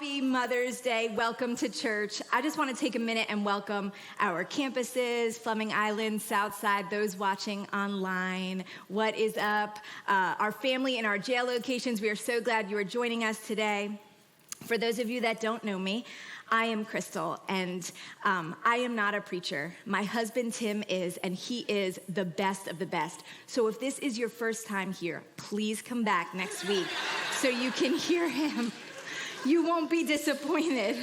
Happy Mother's Day. Welcome to church. I just want to take a minute and welcome our campuses, Fleming Island, Southside, those watching online. What is up? Our family in our jail locations, we are so glad you are joining us today. For those of you that don't know me, I am Crystal, and I am not a preacher. My husband, Tim, is, and he is the best of the best. So if this is your first time here, please come back next week so you can hear him. You won't be disappointed.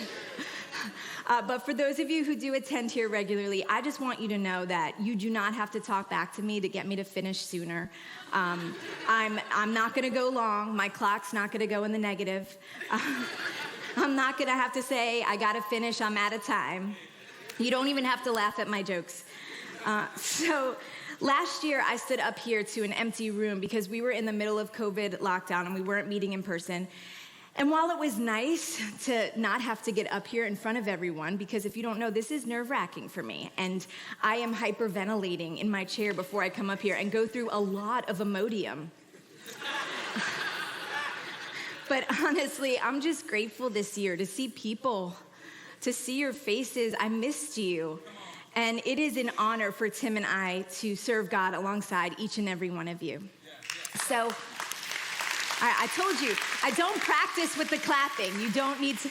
But for those of you who do attend here regularly, I just want you to know that you do not have to talk back to me to get me to finish sooner. I'm not going to go long. My clock's not going to go in the negative. I'm not going to have to say, I got to finish, I'm out of time. You don't even have to laugh at my jokes. So last year, I stood up here to an empty room because we were in the middle of COVID lockdown and we weren't meeting in person. And while it was nice to not have to get up here in front of everyone, because if you don't know, this is nerve-wracking for me, and I am hyperventilating in my chair before I come up here and go through a lot of Imodium. But honestly, I'm just grateful this year to see people, to see your faces. I missed you. And it is an honor for Tim and I to serve God alongside each and every one of you. So I told you, I don't practice with the clapping. You don't need to.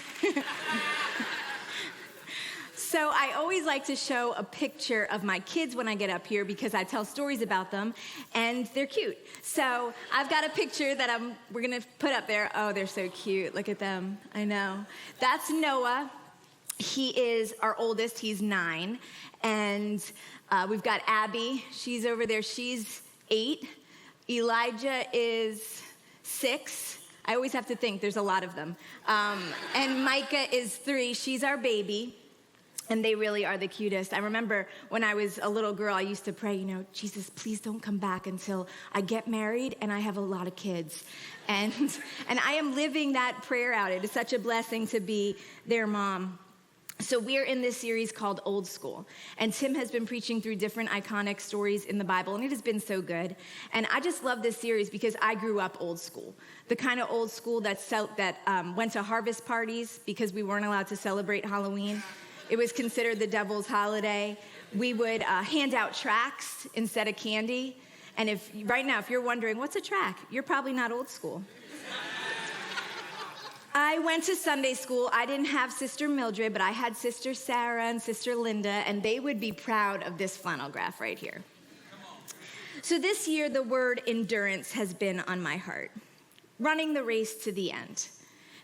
So I always like to show a picture of my kids when I get up here because I tell stories about them, and they're cute. So I've got a picture that we're going to put up there. Oh, they're so cute. Look at them. I know. That's Noah. He is our oldest. He's 9. And we've got Abby. She's over there. She's 8. Elijah is 6. I always have to think. There's a lot of them. And Micah is 3. She's our baby. And they really are the cutest. I remember when I was a little girl, I used to pray, Jesus, please don't come back until I get married and I have a lot of kids. And I am living that prayer out. It is such a blessing to be their mom. So we're in this series called Old School. And Tim has been preaching through different iconic stories in the Bible, and it has been so good. And I just love this series because I grew up old school. The kind of old school that went to harvest parties because we weren't allowed to celebrate Halloween. It was considered the devil's holiday. We would hand out tracts instead of candy. And right now, if you're wondering, what's a tract? You're probably not old school. I went to Sunday school. I didn't have Sister Mildred, but I had Sister Sarah and Sister Linda, and they would be proud of this flannel graph right here. So this year, the word endurance has been on my heart. Running the race to the end.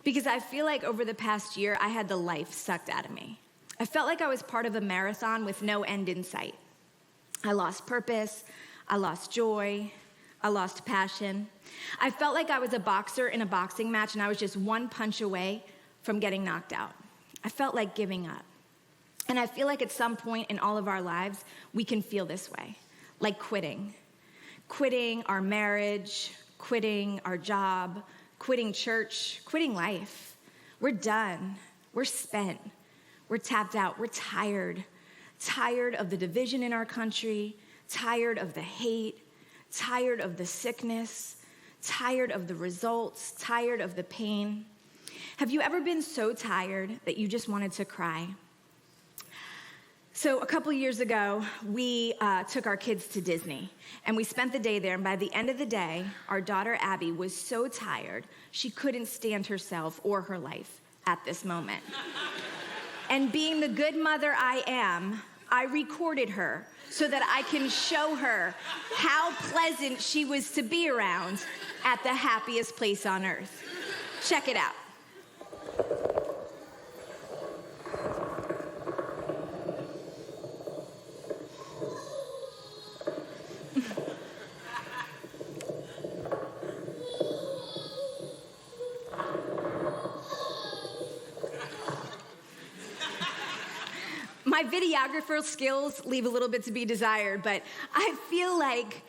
Because I feel like over the past year, I had the life sucked out of me. I felt like I was part of a marathon with no end in sight. I lost purpose, I lost joy, I lost passion. I felt like I was a boxer in a boxing match and I was just one punch away from getting knocked out. I felt like giving up. And I feel like at some point in all of our lives, we can feel this way, like quitting. Quitting our marriage, quitting our job, quitting church, quitting life. We're done, we're spent. We're tapped out. We're tired. Tired of the division in our country, tired of the hate, tired of the sickness, tired of the results, tired of the pain. Have you ever been so tired that you just wanted to cry? So a couple years ago, we took our kids to Disney, and we spent the day there, and by the end of the day, our daughter Abby was so tired, she couldn't stand herself or her life at this moment. And being the good mother I am, I recorded her so that I can show her how pleasant she was to be around at the happiest place on earth. Check it out. My videographer skills leave a little bit to be desired, but I feel like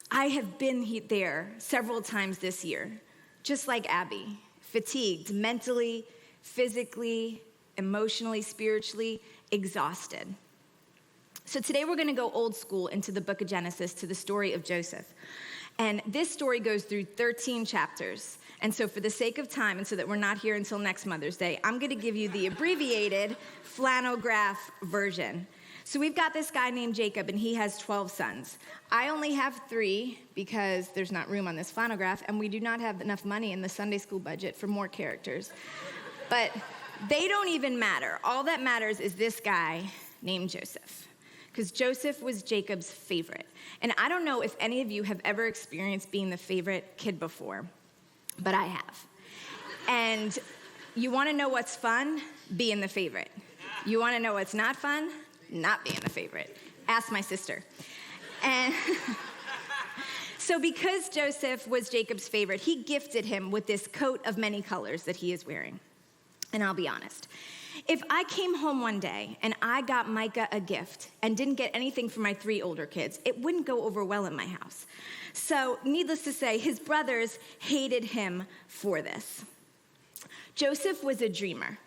I have been there several times this year, just like Abby, fatigued, mentally, physically, emotionally, spiritually, exhausted. So today we're going to go old school into the book of Genesis to the story of Joseph. And this story goes through 13 chapters. And so for the sake of time, and so that we're not here until next Mother's Day, I'm going to give you the abbreviated flannelgraph version. So we've got this guy named Jacob, and he has 12 sons. I only have 3 because there's not room on this flannelgraph, and we do not have enough money in the Sunday school budget for more characters. But they don't even matter. All that matters is this guy named Joseph, because Joseph was Jacob's favorite. And I don't know if any of you have ever experienced being the favorite kid before, but I have. And you want to know what's fun? Being the favorite. You want to know what's not fun? Not being the favorite. Ask my sister. And so because Joseph was Jacob's favorite, he gifted him with this coat of many colors that he is wearing. And I'll be honest, if I came home one day and I got Micah a gift and didn't get anything for my 3 older kids, it wouldn't go over well in my house. So needless to say, his brothers hated him for this. Joseph was a dreamer.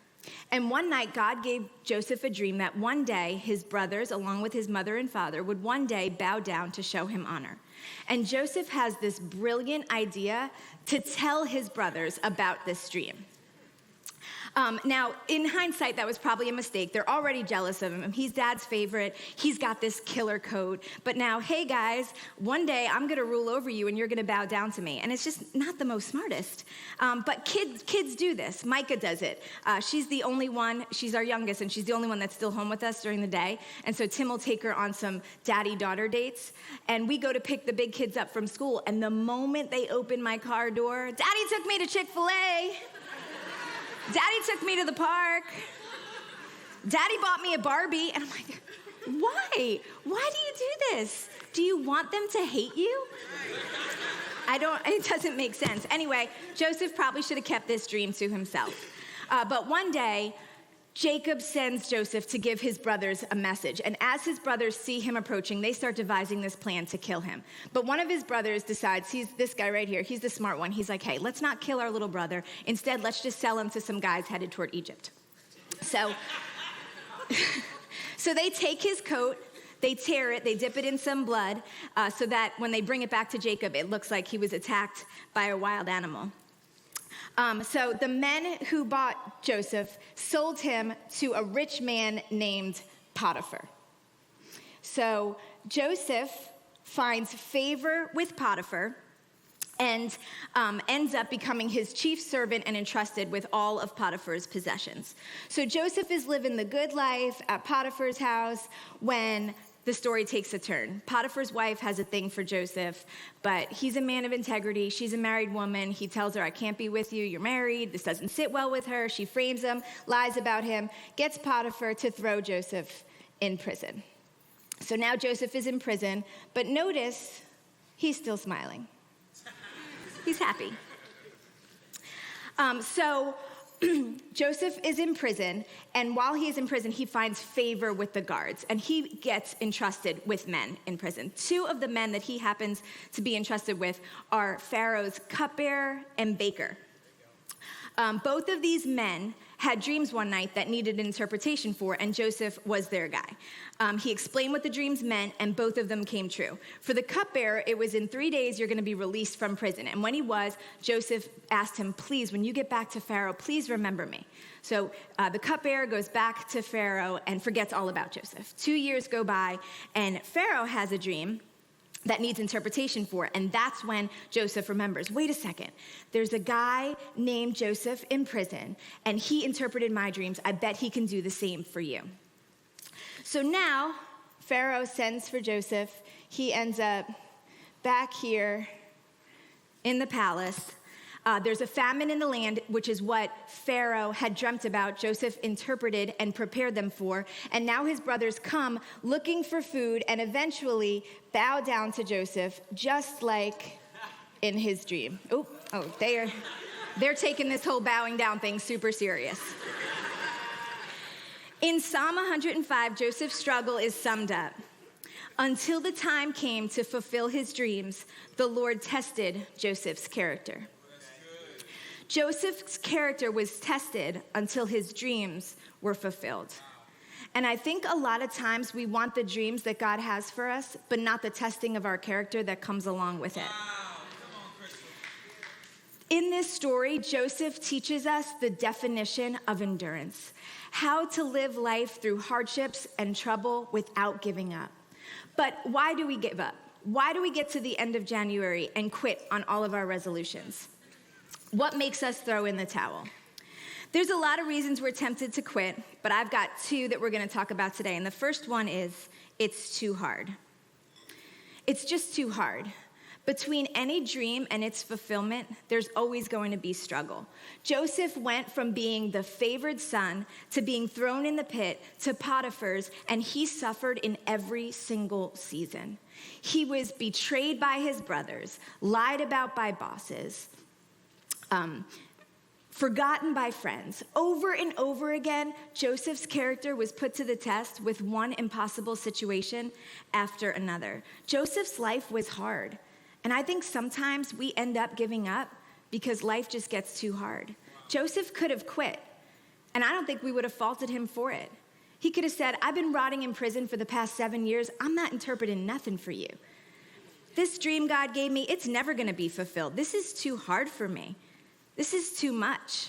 And one night, God gave Joseph a dream that one day his brothers, along with his mother and father, would one day bow down to show him honor. And Joseph has this brilliant idea to tell his brothers about this dream. Now, in hindsight, that was probably a mistake. They're already jealous of him. He's dad's favorite. He's got this killer coat. But now, hey, guys, one day I'm going to rule over you and you're going to bow down to me. And it's just not the most smartest. But kids do this. Micah does it. She's the only one. She's our youngest, and she's the only one that's still home with us during the day. And so Tim will take her on some daddy-daughter dates. And we go to pick the big kids up from school. And the moment they open my car door, Daddy took me to Chick-fil-A. Daddy took me to the park. Daddy bought me a Barbie. And I'm like, why? Why do you do this? Do you want them to hate you? It doesn't make sense. Anyway, Joseph probably should have kept this dream to himself. But one day, Jacob sends Joseph to give his brothers a message. And as his brothers see him approaching, they start devising this plan to kill him. But one of his brothers decides, he's this guy right here, he's the smart one. He's like, hey, let's not kill our little brother. Instead, let's just sell him to some guys headed toward Egypt. So they take his coat, they tear it, they dip it in some blood, so that when they bring it back to Jacob, it looks like he was attacked by a wild animal. So the men who bought Joseph sold him to a rich man named Potiphar. So Joseph finds favor with Potiphar and ends up becoming his chief servant and entrusted with all of Potiphar's possessions. So Joseph is living the good life at Potiphar's house when the story takes a turn. Potiphar's wife has a thing for Joseph, but he's a man of integrity. She's a married woman. He tells her, I can't be with you. You're married. This doesn't sit well with her. She frames him, lies about him, gets Potiphar to throw Joseph in prison. So now Joseph is in prison, but notice he's still smiling. He's happy. So Joseph is in prison, and while he is in prison, he finds favor with the guards, and he gets entrusted with men in prison. 2 of the men that he happens to be entrusted with are Pharaoh's cupbearer and baker. Both of these men had dreams one night that needed an interpretation for, and Joseph was their guy. He explained what the dreams meant, and both of them came true. For the cupbearer, it was in 3 days you're going to be released from prison. And when he was, Joseph asked him, please, when you get back to Pharaoh, please remember me. So the cupbearer goes back to Pharaoh and forgets all about Joseph. 2 years go by, and Pharaoh has a dream that needs interpretation for, and that's when Joseph remembers, wait a second, there's a guy named Joseph in prison, and he interpreted my dreams. I bet he can do the same for you. So now, Pharaoh sends for Joseph. He ends up back here in the palace. There's a famine in the land, which is what Pharaoh had dreamt about. Joseph interpreted and prepared them for. And now his brothers come looking for food and eventually bow down to Joseph, just like in his dream. They're taking this whole bowing down thing super serious. In Psalm 105, Joseph's struggle is summed up. Until the time came to fulfill his dreams, the Lord tested Joseph's character. Joseph's character was tested until his dreams were fulfilled. And I think a lot of times we want the dreams that God has for us, but not the testing of our character that comes along with it. Wow. In this story, Joseph teaches us the definition of endurance, how to live life through hardships and trouble without giving up. But why do we give up? Why do we get to the end of January and quit on all of our resolutions? What makes us throw in the towel? There's a lot of reasons we're tempted to quit, but I've got two that we're going to talk about today. And the first one is, it's too hard. It's just too hard. Between any dream and its fulfillment, there's always going to be struggle. Joseph went from being the favored son to being thrown in the pit to Potiphar's, and he suffered in every single season. He was betrayed by his brothers, lied about by bosses, forgotten by friends. Over and over again, Joseph's character was put to the test with one impossible situation after another. Joseph's life was hard. And I think sometimes we end up giving up because life just gets too hard. Joseph could have quit, and I don't think we would have faulted him for it. He could have said, I've been rotting in prison for the past 7 years. I'm not interpreting nothing for you. This dream God gave me, it's never going to be fulfilled. This is too hard for me. This is too much.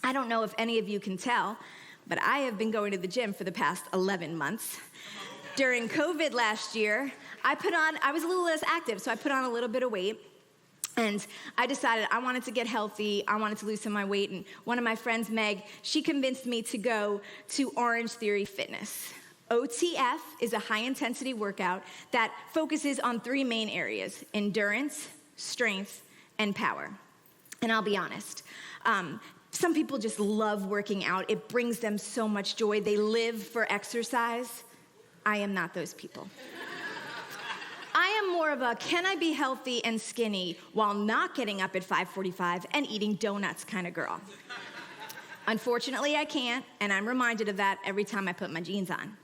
I don't know if any of you can tell, but I have been going to the gym for the past 11 months. During COVID last year, I was a little less active, so I put on a little bit of weight. And I decided I wanted to get healthy. I wanted to lose some of my weight. And one of my friends, Meg, she convinced me to go to Orange Theory Fitness. OTF is a high-intensity workout that focuses on 3 main areas: endurance, strength, and power. And I'll be honest, some people just love working out. It brings them so much joy. They live for exercise. I am not those people. I am more of a, can I be healthy and skinny while not getting up at 5:45 and eating donuts kind of girl? Unfortunately, I can't, and I'm reminded of that every time I put my jeans on.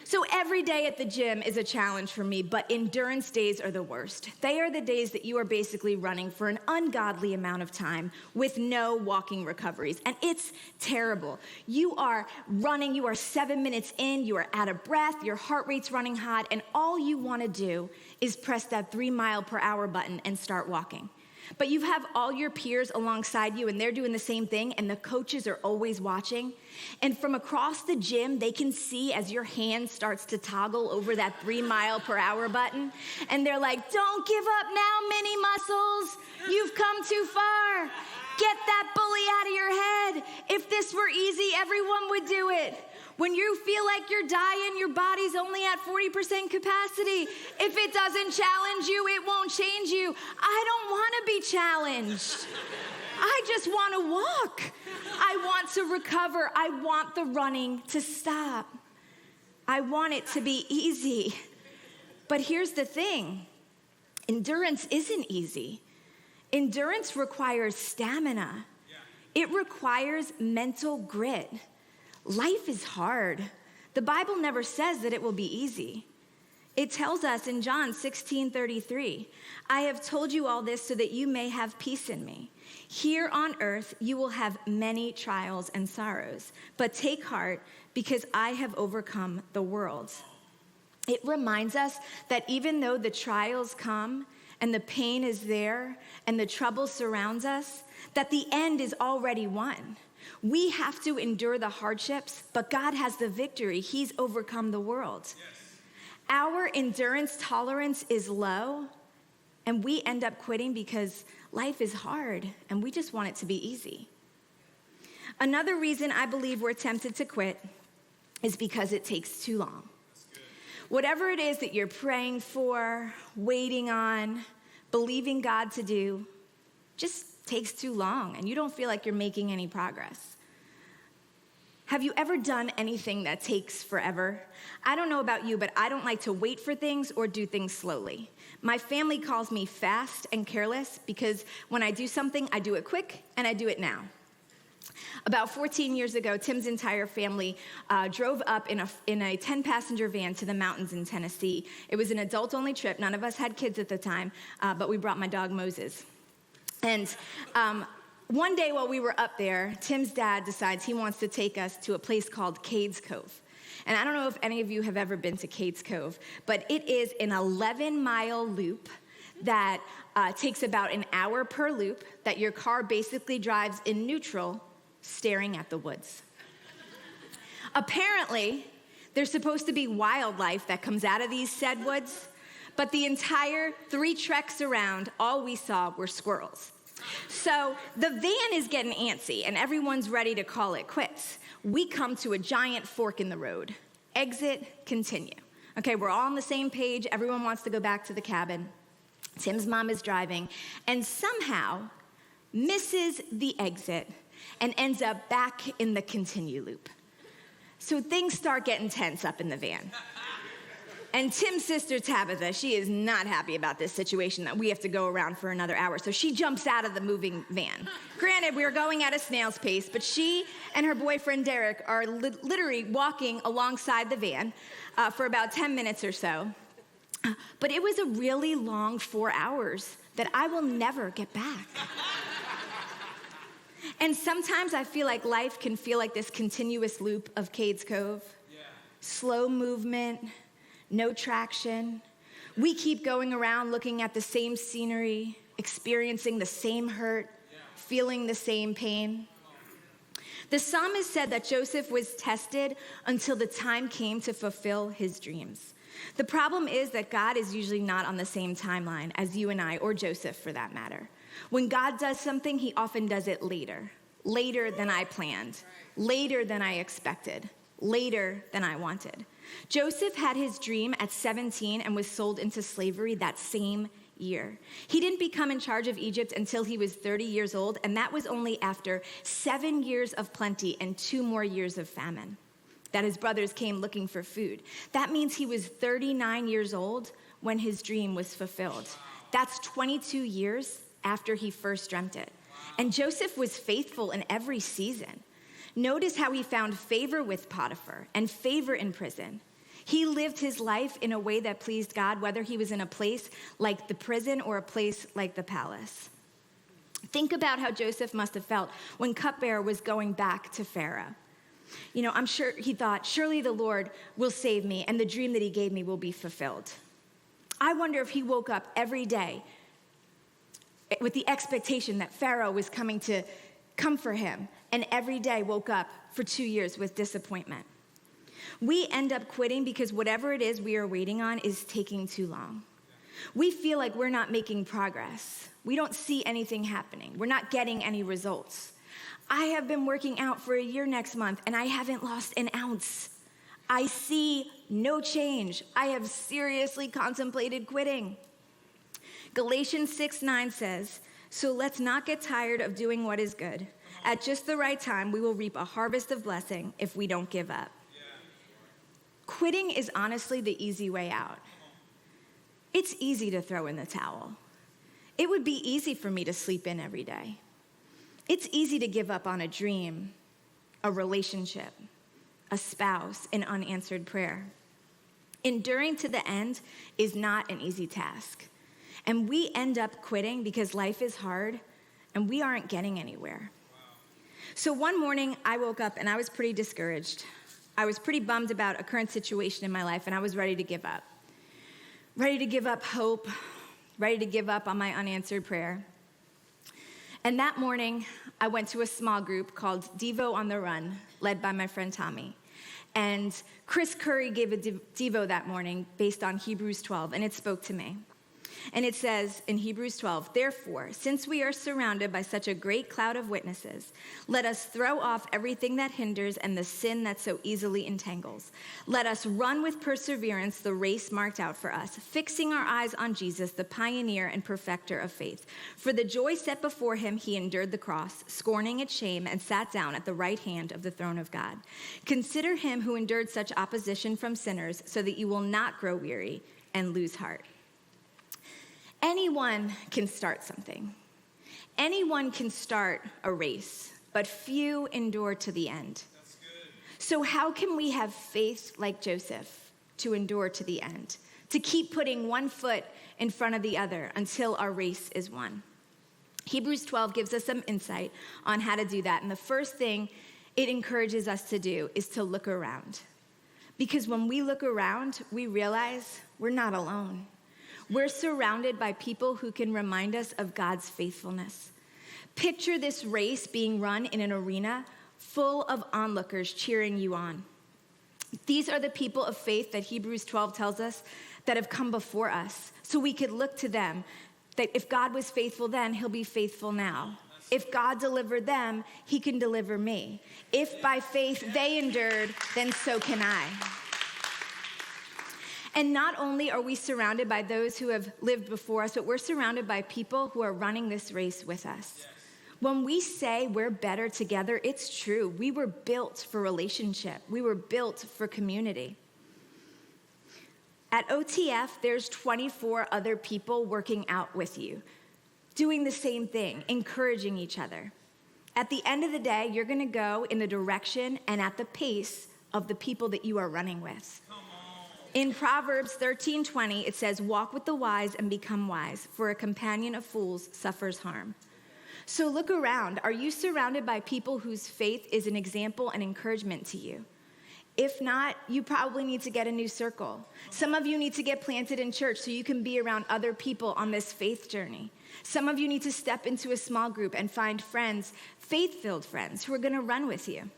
So every day at the gym is a challenge for me, but endurance days are the worst. They are the days that you are basically running for an ungodly amount of time with no walking recoveries, and it's terrible. You are running, you are 7 minutes in, you are out of breath, your heart rate's running hot, and all you want to do is press that 3-mile-per-hour button and start walking. But you have all your peers alongside you, and they're doing the same thing, and the coaches are always watching. And from across the gym, they can see as your hand starts to toggle over that 3-mile-per-hour button, and they're like, don't give up now, mini muscles. You've come too far. Get that bully out of your head. If this were easy, everyone would do it. When you feel like you're dying, your body's only at 40% capacity. If it doesn't challenge you, it won't change you. I don't want to be challenged. I just want to walk. I want to recover. I want the running to stop. I want it to be easy. But here's the thing. Endurance isn't easy. Endurance requires stamina. It requires mental grit. Life is hard. The Bible never says that it will be easy. It tells us in John 16:33, I have told you all this so that you may have peace in me. Here on earth, you will have many trials and sorrows, but take heart because I have overcome the world. It reminds us that even though the trials come and the pain is there and the trouble surrounds us, that the end is already won. We have to endure the hardships, but God has the victory. He's overcome the world. Yes. Our endurance tolerance is low, and we end up quitting because life is hard, and we just want it to be easy. Another reason I believe we're tempted to quit is because it takes too long. Whatever it is that you're praying for, waiting on, believing God to do, just takes too long, and you don't feel like you're making any progress. Have you ever done anything that takes forever? I don't know about you, but I don't like to wait for things or do things slowly. My family calls me fast and careless because when I do something, I do it quick and I do it now. About 14 years ago, Tim's entire family drove up in a 10-passenger van to the mountains in Tennessee. It was an adult-only trip. None of us had kids at the time, but we brought my dog Moses. And one day while we were up there, Tim's dad decides he wants to take us to a place called Cades Cove. And I don't know if any of you have ever been to Cades Cove, but it is an 11-mile loop that takes about an hour per loop, that your car basically drives in neutral, staring at the woods. Apparently, there's supposed to be wildlife that comes out of these said woods, but the entire 3 treks around, all we saw were squirrels. So the van is getting antsy, and everyone's ready to call it quits. We come to a giant fork in the road. Exit, continue. Okay, we're all on the same page. Everyone wants to go back to the cabin. Tim's mom is driving and somehow misses the exit and ends up back in the continue loop. So things start getting tense up in the van. And Tim's sister, Tabitha, she is not happy about this situation that we have to go around for another hour. So she jumps out of the moving van. Granted, we were going at a snail's pace, but she and her boyfriend, Derek, are literally walking alongside the van for about 10 minutes or so. But it was a really long 4 hours that I will never get back. And sometimes I feel like life can feel like this continuous loop of Cades Cove. Yeah. Slow movement, no traction. We keep going around looking at the same scenery, experiencing the same hurt, feeling the same pain. The psalmist said that Joseph was tested until the time came to fulfill his dreams. The problem is that God is usually not on the same timeline as you and I, or Joseph for that matter. When God does something, he often does it later than I planned, later than I expected, later than I wanted. Joseph had his dream at 17 and was sold into slavery that same year. He didn't become in charge of Egypt until he was 30 years old, and that was only after 7 years of plenty and 2 more years of famine, that his brothers came looking for food. That means he was 39 years old when his dream was fulfilled. That's 22 years after he first dreamt it. And Joseph was faithful in every season. Notice how he found favor with Potiphar and favor in prison. He lived his life in a way that pleased God, whether he was in a place like the prison or a place like the palace. Think about how Joseph must have felt when cupbearer was going back to Pharaoh. You know, I'm sure he thought, surely the Lord will save me and the dream that he gave me will be fulfilled. I wonder if he woke up every day with the expectation that Pharaoh was coming to come for him, and every day woke up for 2 years with disappointment. We end up quitting because whatever it is we are waiting on is taking too long. We feel like we're not making progress. We don't see anything happening. We're not getting any results. I have been working out for a year next month, and I haven't lost an ounce. I see no change. I have seriously contemplated quitting. Galatians 6:9 says, so let's not get tired of doing what is good. At just the right time, we will reap a harvest of blessing if we don't give up. Quitting is honestly the easy way out. It's easy to throw in the towel. It would be easy for me to sleep in every day. It's easy to give up on a dream, a relationship, a spouse, an unanswered prayer. Enduring to the end is not an easy task. And we end up quitting because life is hard and we aren't getting anywhere. So one morning I woke up and I was pretty discouraged. I was pretty bummed about a current situation in my life, and I was ready to give up. Ready to give up hope, ready to give up on my unanswered prayer. And that morning, I went to a small group called Devo on the Run, led by my friend Tommy. And Chris Curry gave a Devo that morning based on Hebrews 12, and it spoke to me. And it says in Hebrews 12, therefore, since we are surrounded by such a great cloud of witnesses, let us throw off everything that hinders and the sin that so easily entangles. Let us run with perseverance the race marked out for us, fixing our eyes on Jesus, the pioneer and perfecter of faith. For the joy set before him, he endured the cross, scorning its shame, and sat down at the right hand of the throne of God. Consider him who endured such opposition from sinners, so that you will not grow weary and lose heart. Anyone can start something. Anyone can start a race, but few endure to the end. That's good. So how can we have faith like Joseph to endure to the end, to keep putting one foot in front of the other until our race is won? Hebrews 12 gives us some insight on how to do that. And the first thing it encourages us to do is to look around. Because when we look around, we realize we're not alone. We're surrounded by people who can remind us of God's faithfulness. Picture this race being run in an arena full of onlookers cheering you on. These are the people of faith that Hebrews 12 tells us that have come before us, so we could look to them, that if God was faithful then, he'll be faithful now. If God delivered them, he can deliver me. If by faith they endured, then so can I. And not only are we surrounded by those who have lived before us, but we're surrounded by people who are running this race with us. Yes. When we say we're better together, it's true. We were built for relationship. We were built for community. At OTF, there's 24 other people working out with you, doing the same thing, encouraging each other. At the end of the day, you're going to go in the direction and at the pace of the people that you are running with. In Proverbs 13:20, it says, "Walk with the wise and become wise, for a companion of fools suffers harm." So look around. Are you surrounded by people whose faith is an example and encouragement to you? If not, you probably need to get a new circle. Some of you need to get planted in church so you can be around other people on this faith journey. Some of you need to step into a small group and find friends, faith-filled friends, who are going to run with you.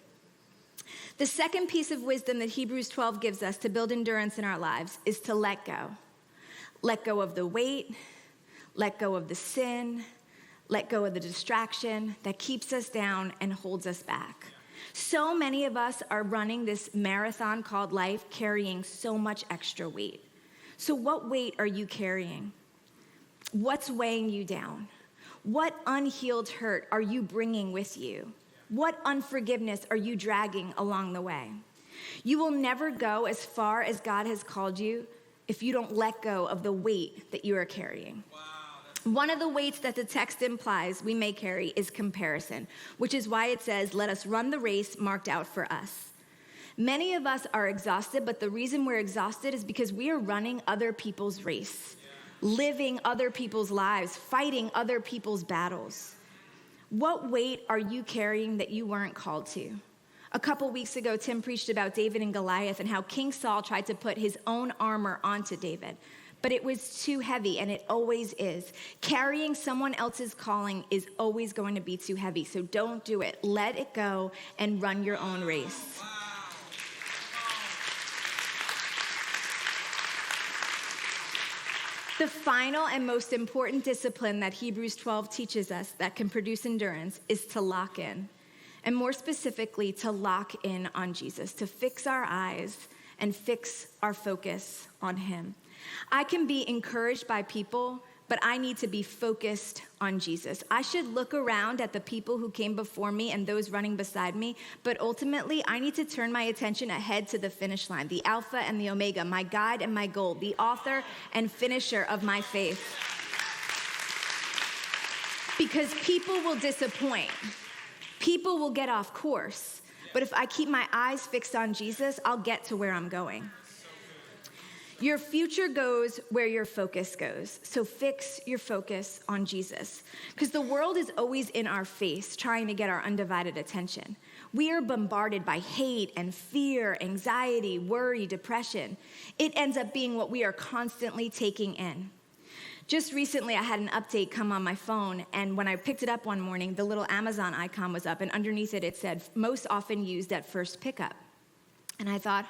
The second piece of wisdom that Hebrews 12 gives us to build endurance in our lives is to let go. Let go of the weight, let go of the sin, let go of the distraction that keeps us down and holds us back. So many of us are running this marathon called life carrying so much extra weight. So what weight are you carrying? What's weighing you down? What unhealed hurt are you bringing with you? What unforgiveness are you dragging along the way? You will never go as far as God has called you if you don't let go of the weight that you are carrying. Wow. One of the weights that the text implies we may carry is comparison, which is why it says, "Let us run the race marked out for us." Many of us are exhausted, but the reason we're exhausted is because we are running other people's race, living other people's lives, fighting other people's battles. What weight are you carrying that you weren't called to? A couple weeks ago, Tim preached about David and Goliath and how King Saul tried to put his own armor onto David. But it was too heavy, and it always is. Carrying someone else's calling is always going to be too heavy, so don't do it. Let it go and run your own race. The final and most important discipline that Hebrews 12 teaches us that can produce endurance is to lock in. And more specifically, to lock in on Jesus, to fix our eyes and fix our focus on him. I can be encouraged by people, but I need to be focused on Jesus. I should look around at the people who came before me and those running beside me, but ultimately I need to turn my attention ahead to the finish line, the Alpha and the Omega, my guide and my goal, the author and finisher of my faith. Because people will disappoint. People will get off course. But if I keep my eyes fixed on Jesus, I'll get to where I'm going. Your future goes where your focus goes. So fix your focus on Jesus. Because the world is always in our face, trying to get our undivided attention. We are bombarded by hate and fear, anxiety, worry, depression. It ends up being what we are constantly taking in. Just recently, I had an update come on my phone, and when I picked it up one morning, the little Amazon icon was up, and underneath it, it said, "Most often used at first pickup." And I thought,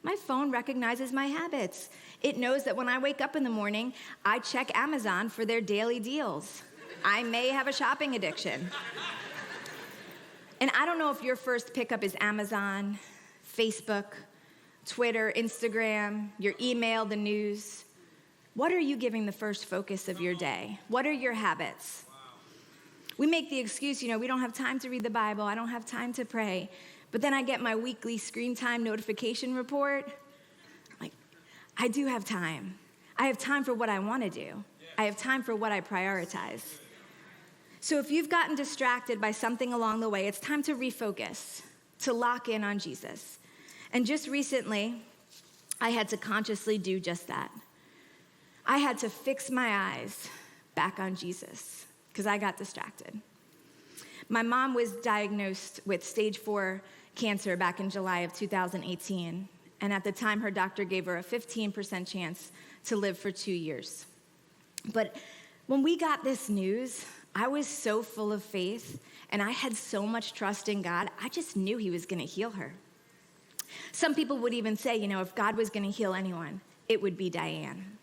my phone recognizes my habits. It knows that when I wake up in the morning, I check Amazon for their daily deals. I may have a shopping addiction. And I don't know if your first pickup is Amazon, Facebook, Twitter, Instagram, your email, the news. What are you giving the first focus of your day? What are your habits? We make the excuse, we don't have time to read the Bible. I don't have time to pray. But then I get my weekly screen time notification report. Like, I do have time. I have time for what I want to do. I have time for what I prioritize. So if you've gotten distracted by something along the way, it's time to refocus, to lock in on Jesus. And just recently, I had to consciously do just that. I had to fix my eyes back on Jesus because I got distracted. My mom was diagnosed with stage 4 cancer back in July of 2018. And at the time, her doctor gave her a 15% chance to live for 2 years. But when we got this news, I was so full of faith, and I had so much trust in God, I just knew he was going to heal her. Some people would even say, if God was going to heal anyone, it would be Diane.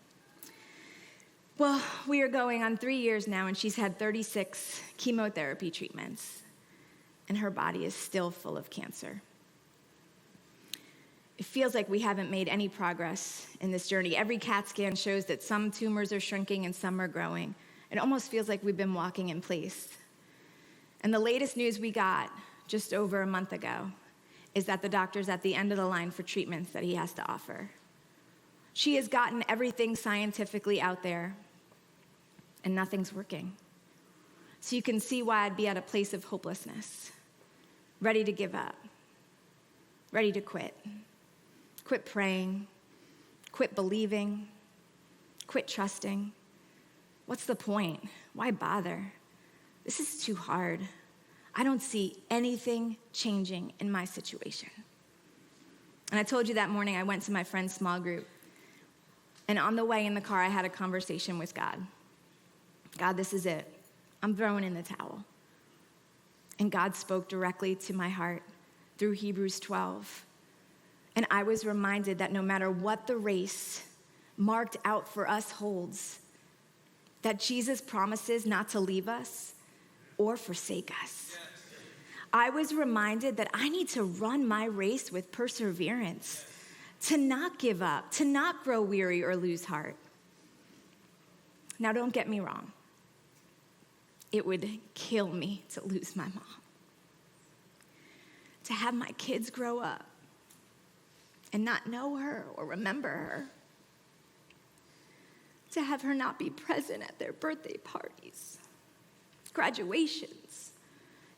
Well, we are going on 3 years now, and she's had 36 chemotherapy treatments, and her body is still full of cancer. It feels like we haven't made any progress in this journey. Every CAT scan shows that some tumors are shrinking and some are growing. It almost feels like we've been walking in place. And the latest news we got just over a month ago is that the doctor's at the end of the line for treatments that he has to offer. She has gotten everything scientifically out there, and nothing's working. So you can see why I'd be at a place of hopelessness, ready to give up, ready to quit praying, quit believing, quit trusting. What's the point? Why bother? This is too hard. I don't see anything changing in my situation. And I told you that morning I went to my friend's small group. And on the way in the car, I had a conversation with God. God, this is it. I'm throwing in the towel. And God spoke directly to my heart through Hebrews 12. And I was reminded that no matter what the race marked out for us holds, that Jesus promises not to leave us or forsake us. I was reminded that I need to run my race with perseverance, to not give up, to not grow weary or lose heart. Now, don't get me wrong. It would kill me to lose my mom. To have my kids grow up and not know her or remember her. To have her not be present at their birthday parties, graduations,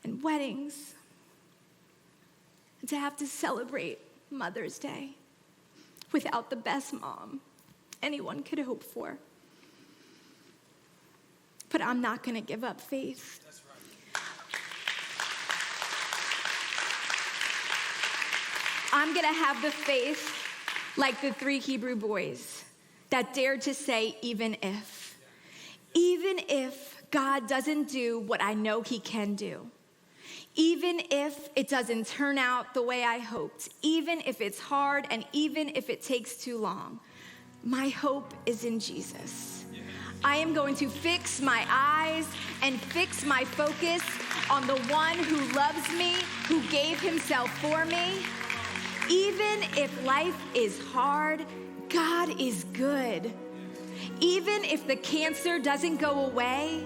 and weddings. And to have to celebrate Mother's Day without the best mom anyone could hope for. But I'm not going to give up faith. That's right. I'm going to have the faith like the 3 Hebrew boys that dared to say, even if God doesn't do what I know he can do, even if it doesn't turn out the way I hoped, even if it's hard and even if it takes too long, my hope is in Jesus. I am going to fix my eyes and fix my focus on the one who loves me, who gave himself for me. Even if life is hard, God is good. Even if the cancer doesn't go away,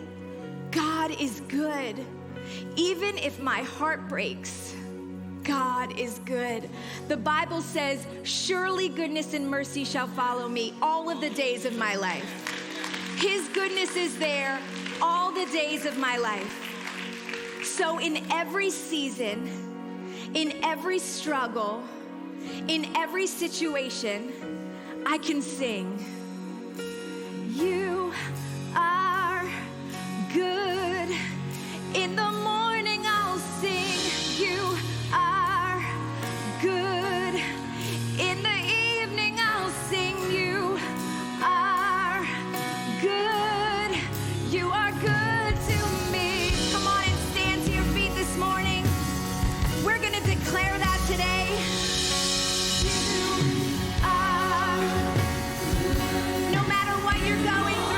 God is good. Even if my heart breaks, God is good. The Bible says, surely goodness and mercy shall follow me all of the days of my life. His goodness is there all the days of my life. So in every season, in every struggle, in every situation, I can sing, you are good. In the morning I'll sing, you are good. In the evening I'll sing, you are good. You are good to me. Come on and stand to your feet this morning. We're going to declare that today. You are, no matter what you're going through,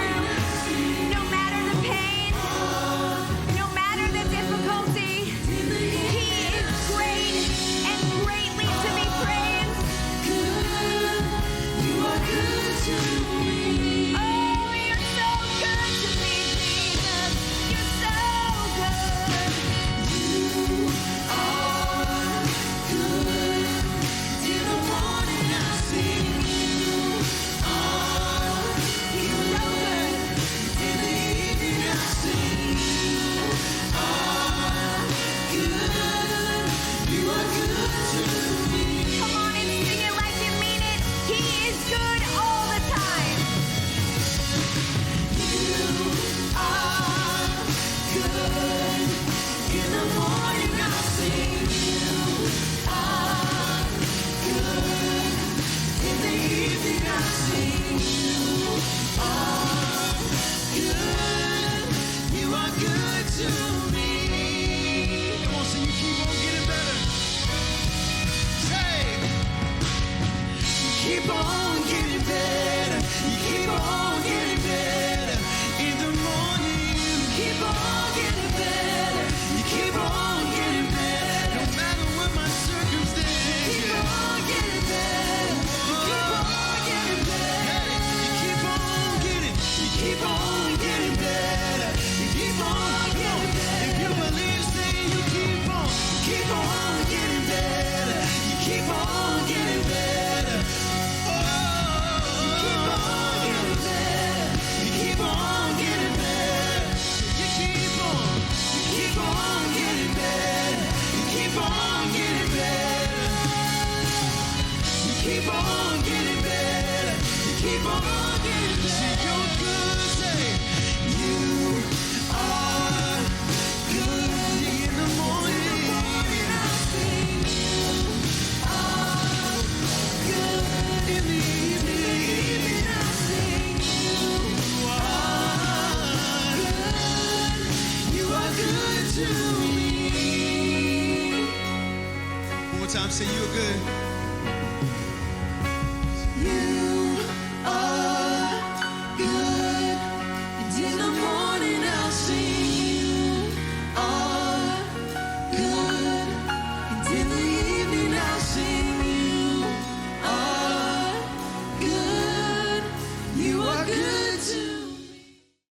Say you are good.